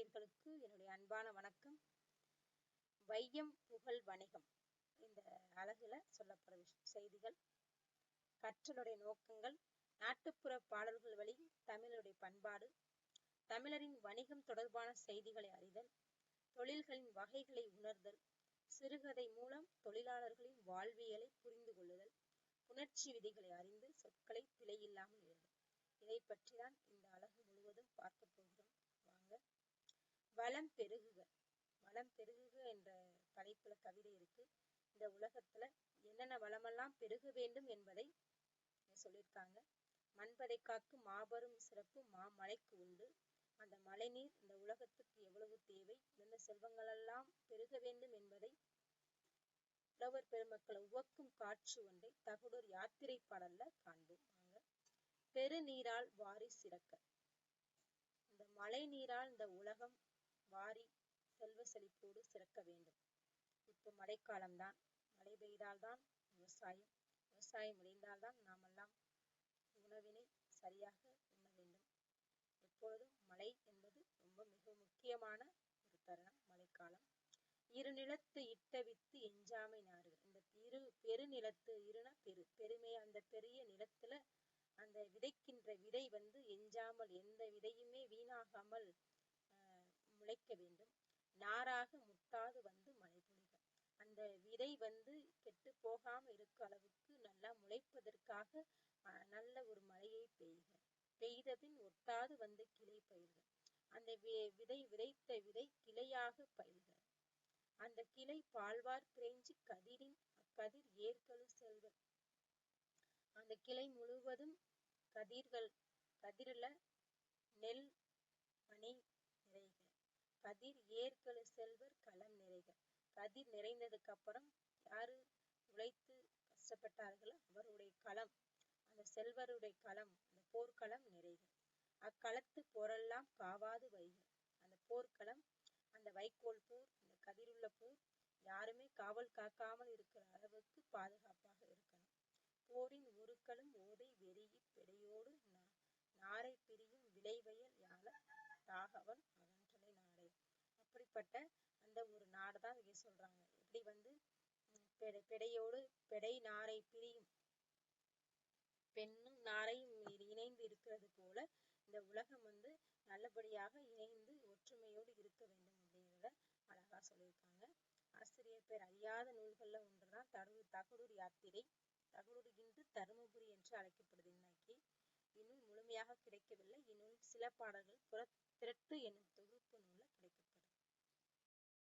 நேயர்களுக்கு என்னுடைய அன்பான வணக்கம். வையம் புகழ் வணிகம் இந்த அலகுல சொல்லப்படுற செய்திகள், கற்றலுடைய நோக்கங்கள், நாட்டுப்புற பாடல்கள் வழி தமிழருடைய பண்பாடு, தமிழரின் வணிகம் தொடர்பான செய்திகளை அறிதல், தொழில்களின் வகைகளை உணர்தல், சிறுகதை மூலம் தொழிலாளர்களின் வாழ்வியலை புரிந்து கொள்ளுதல், புணர்ச்சி விதிகளை அறிந்து சொற்களை பிழையில்லாமல் எழுதுதல். இதை பற்றிதான் இந்த அலகு முழுவதும் பார்க்க போகிறோம். வாங்க. வளம் பெருகுக. வளம் பெருகுக என்ற தலைப்புல கவிதை இருக்கு. இந்த உலகத்துல என்னென்ன வளமெல்லாம் பெருக வேண்டும் என்பதை சொல்லியிருக்காங்க. மண்பதை காக்கும் மாபெரும் சிறப்பு மாமழைக்கு உண்டு. அந்த மழை நீர் இந்த உலகத்துக்கு எவ்வளவு தேவை, எந்த செல்வங்கள் எல்லாம் பெருக வேண்டும் என்பதை புலவர் பெருமக்களை உவக்கும் காட்சி ஒன்றை தகடூர் யாத்திரை பாடல்ல காண்போம். பெருநீரால் வாரி சிறக்க. இந்த மழை நீரால் இந்த உலகம் வாரி செல்வ செழிப்போடு சிறக்க வேண்டும். இப்போ மழைக்காலம்தான், மழை பெய்தால்தான் விவசாயம், விவசாயம் விளைந்தால்தான் நாமெல்லாம் உணவினை சரியாக உண்ண வேண்டும். எப்பொழுதும் மழை என்பது ரொம்ப மிக முக்கியமான ஒரு தருணம், மழைக்காலம். இரு நிலத்து இட்ட வித்து எஞ்சாமை நாறுக. இந்த பெருநிலத்து, இருனா பெருமை, அந்த பெரிய நிலத்துல அந்த விதைக்கின்ற விதை எஞ்சாமல், எந்த விதையுமே வீணாகாமல் முளைக்க வேண்டும். நாராக முட்டாது மழை பொழிக. அந்த விதை கெட்டு போகாம இருக்க அளவுக்கு நல்லா முளைப்பதற்காக நல்ல ஒரு மழையை பெய்க. பெய்தபின் ஒட்டாது கிளை பயில்க. அந்த விதைத்த விதை கிளையாக பயில்க. அந்த கிளை பால்வார் பிரெஞ்சு கதிர் ஏற்கழு செல்வர். அந்த கிளை முழுவதும் கதிரில நெல் மணி நிறைக. கதிர் ஏற்கழு செல்வர் களம் நிறைக. கதிர் நிறைந்ததுக்கு அப்புறம் யாரு உழைத்து கஷ்டப்பட்டார்களோ அவருடைய களம், அந்த செல்வருடைய களம், அந்த போர்க்களம் நிறைக. அக்களத்து போரெல்லாம் காவாது வைக. அந்த போர்க்களம், அந்த வைக்கோல் போர், அந்த கதிருள்ள போர் யாருமே காவல் காக்காமல் இருக்கிற அளவுக்கு பாதுகாப்பாக இருக்கணும். போரின் ஒருக்களும் ஓதை வெறியி பெடையோடு நாரை பிரியும் விளைவயல் யாழ தாகவன் அகன்றலை நாடே. அப்படிப்பட்ட அந்த ஒரு நாடுதான் இங்க சொல்றாங்க. எப்படி பெடையோடு பெடை நாரை பிரியும், பெண்ணும் நாரையும் இணைந்து இருக்கிறது போல இந்த உலகம் நல்லபடியாக இணைந்து ஒற்றுமையோடு இருக்க வேண்டும் அப்படிங்கிறத அழகா சொல்லியிருக்காங்க. ஆசிரியர் பேர் அறியாத நூல்கள்ல ஒன்றுதான் தகடூர் யாத்திரை. தகடூர் இன்று தருமபுரி என்று அழைக்கப்படுது. இன்னைக்கு இந்நூல் முழுமையாக கிடைக்கவில்லை. இந்நூல் சில பாடல்கள் திரட்டு என்னும் தொகுப்பு நூல்ல